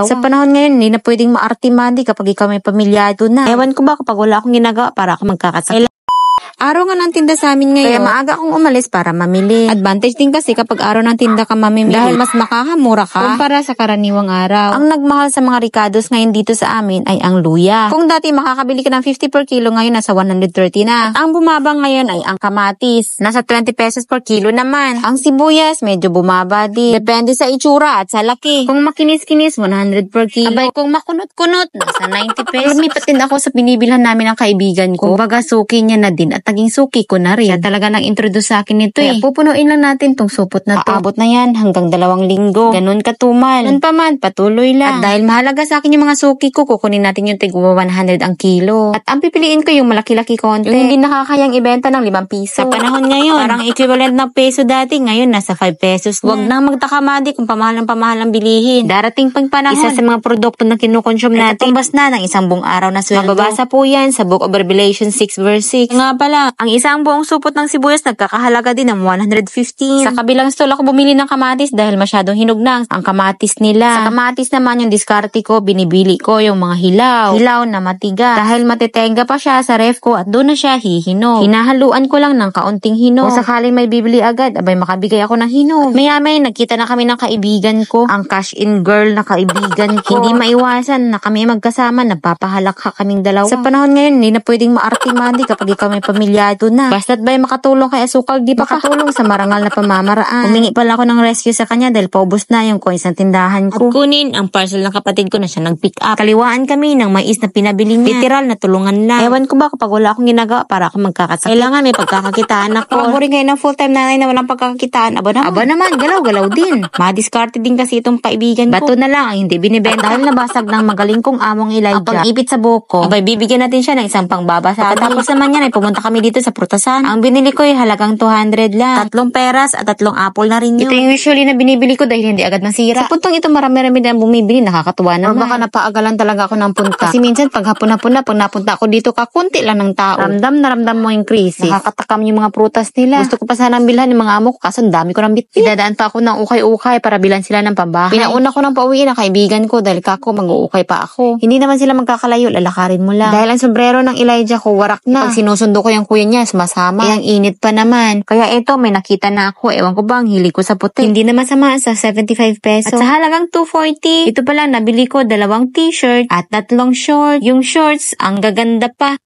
Sa panahon ngayon, hindi na pwedeng maarte-mandi kapag ikaw may pamilyado na. Ewan ko ba kapag wala akong ginagawa para ako magkakasakit. Araw nga ng tinda sa amin ngayon. Kaya maaga akong umalis para mamili. Advantage din kasi kapag araw ng tinda ka mamimili. Dahil mas makakamura ka kumpara sa karaniwang araw. Ang nagmahal sa mga ricados ngayon dito sa amin ay ang luya. Kung dati makakabili ka ng 50 per kilo, ngayon nasa 130 na. At ang bumaba ngayon ay ang kamatis. Nasa 20 pesos per kilo naman. Ang sibuyas medyo bumaba din. Depende sa itsura at sa laki. Kung makinis-kinis, 100 per kilo. Abay, kung makunot-kunot, nasa 90 pesos. Lumipat din ako sa binibilhan namin ng kaibigan ko. Kumbaga suki niya na din at naging suki ko na rin. Siya talaga nag-introduce sa akin ito eh. Pupunuin lang natin tong supot na to. Aabot na yan hanggang 2 linggo. Ganun katumal. Nun pa man, patuloy lang. At dahil mahalaga sa akin yung mga suki ko, kukunin natin yung tigwa 100 ang kilo. At ang pipiliin ko yung malaki-laki konti. Yung hindi nakakayang ibenta ng 5 piso. Sa panahon ngayon, parang equivalent ng peso dati, ngayon nasa 5 pesos na. Huwag nang magtakamadi kung pamahal ang bilihin. Darating pang panahon, isa sa mga produkto na kinukonsume natin, tumbas na ng isang buong araw na sweldo. Mababasa po yan sa Book of Revelation 6 verse 6. Nga pala, ang isang buong supot ng sibuyas nagkakahalaga din ng 115. Sa kabilang stall ako bumili ng kamatis dahil masyadong hinog na ang kamatis nila. Sa kamatis naman yung diskarte ko, binibili ko yung mga hilaw na matigas. Dahil matitenga pa siya sa ref ko at doon na siya hihinog. Hinahaluan ko lang ng kaunting hinog. Kung sakaling may bibili agad, abay makabigay ako ng hinog. Maya-maya nagkita na kami ng kaibigan ko, ang cash-in girl na kaibigan ko. Hindi maiwasan na kami magkasama, nagpapahalakha kaming dalawa. Sa panahon ngayon, hindi na pwedeng maarte-mandi kapag ikaw may pamilyado na. Basta't ba'y makatulong kay Asukal, di pa makatulong sa marangal na pamamaraan. Humingi pala ako ng rescue sa kanya dahil paubos na yung coins ng tindahan ko. At kunin ang parcel ng kapatid ko na siya nag-pick up. Kaliwaan kami ng mais na pinabili niya. Literal na tulungan lang. Ewan ko ba kapag wala akong ginagawa para ako magkakasakit. Kailangan may pagkakakitaan ako. Paboring ngayon ng full-time nanay na walang pagkakakitaan. Aba naman, galaw-galaw din. Madiskarte din kasi itong kaibigan ko. Bato na lang ang hindi binibenta. Dahil nabasag ng magaling kong among Elijah ang pang-ipit sa buko, abay bibigyan natin siya ng isang pangbabasa. Tapos naman yan ay pumunta kami dito sa prutasan. Ang binili ko ay halagang 200 lang. 3 peras at 3 apple na rin yun. Ito yung usually na binibili ko dahil hindi agad nasira. Sa puntong ito marami-rami na bumibili, nakakatuwa naman. Or baka napaagalan talaga ako ng punta. Kasi minsan pag hapon-hapon na, pag napunta ako dito, kakunti lang ng tao. Ramdam mo yung crisis. Nakakatakam yung mga prutas nila. Gusto ko pa sanang bilhan ng mga amo ko kaso dami ko ng bitbit. Idadaan pa ako ng ukay-ukay para bilan sila ng pambahay. Pinauna ko ng pauwiin ng kaibigan ko dahil kako mag-uukay pa ako. Hindi naman sila magkakalayo, lalakarin mo lang. Dahil ang sombrero ng Elijah ko warak na. Pag sinusundo ko yung kuya niya, sumasama. Ang init pa naman. Kaya ito, may nakita na ako. Ewan ko ba, ang hili ko sa puti. Hindi na masama sa 75 pesos. At sa halagang 240, ito pa lang nabili ko 2 t-shirt at 3 short. Yung shorts, ang gaganda pa.